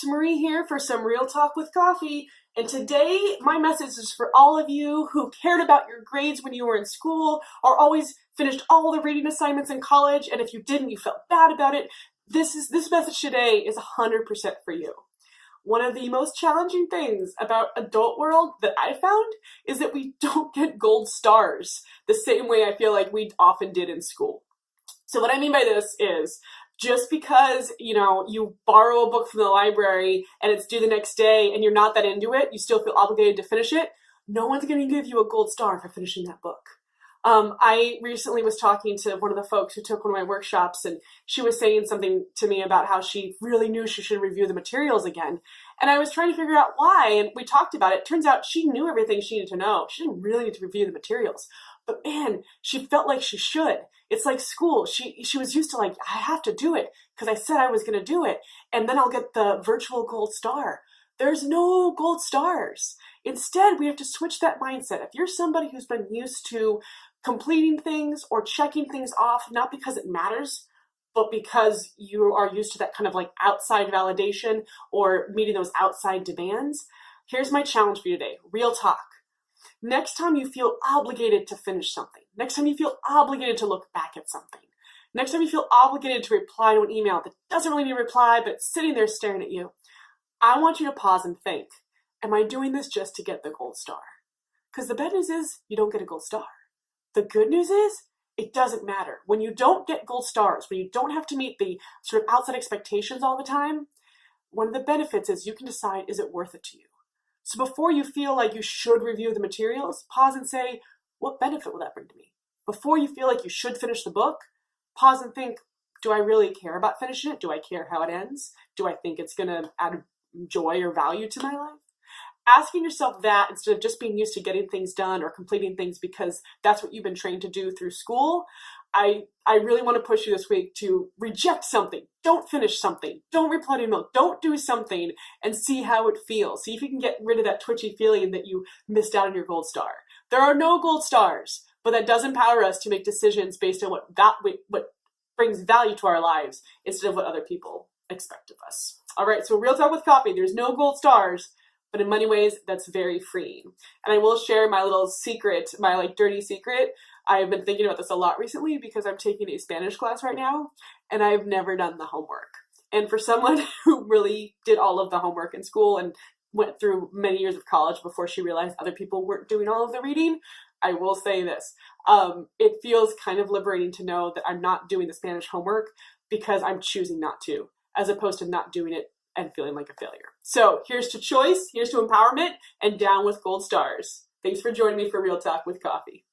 Grownups Marie here for some Real Talk with Coffee. And today, my message is for all of you who cared about your grades when you were in school, or always finished all the reading assignments in college, and if you didn't, you felt bad about it. This message today is 100% for you. One of the most challenging things about adult world that I found is that we don't get gold stars the same way I feel like we often did in school. So what I mean by this is, just because, you borrow a book from the library and it's due the next day and you're not that into it, you still feel obligated to finish it, no one's going to give you a gold star for finishing that book. I recently was talking to one of the folks who took one of my workshops, and she was saying something to me about how she really knew she should review the materials again. And I was trying to figure out why, and we talked about it. Turns out she knew everything she needed to know. She didn't really need to review the materials. But man, she felt like she should. It's like school. She was used to, like, I have to do it because I said I was going to do it, and then I'll get the virtual gold star. There's no gold stars. Instead, we have to switch that mindset. If you're somebody who's been used to completing things or checking things off, not because it matters, but because you are used to that kind of like outside validation or meeting those outside demands, here's my challenge for you today. Real talk. Next time you feel obligated to finish something, next time you feel obligated to look back at something, next time you feel obligated to reply to an email that doesn't really need a reply, but it's sitting there staring at you, I want you to pause and think, am I doing this just to get the gold star? Because the bad news is you don't get a gold star. The good news is it doesn't matter. When you don't get gold stars, when you don't have to meet the sort of outside expectations all the time, one of the benefits is you can decide, is it worth it to you? So before you feel like you should review the materials, pause and say, what benefit will that bring to me? Before you feel like you should finish the book, pause and think, do I really care about finishing it? Do I care how it ends? Do I think it's going to add joy or value to my life? Asking yourself that instead of just being used to getting things done or completing things because that's what you've been trained to do through school, I really want to push you this week to reject something. Don't finish something. Don't reply to email. Don't do something and see how it feels. See if you can get rid of that twitchy feeling that you missed out on your gold star. There are no gold stars, but that does empower us to make decisions based on what brings value to our lives instead of what other people expect of us. All right, so Real Talk with Coffee. There's no gold stars, but in many ways, that's very freeing. And I will share my little secret, my dirty secret. I've been thinking about this a lot recently because I'm taking a Spanish class right now, and I've never done the homework. And for someone who really did all of the homework in school and went through many years of college before she realized other people weren't doing all of the reading, I will say this. It feels kind of liberating to know that I'm not doing the Spanish homework because I'm choosing not to, as opposed to not doing it and feeling like a failure. So here's to choice, here's to empowerment, and down with gold stars. Thanks for joining me for Real Talk with Coffee.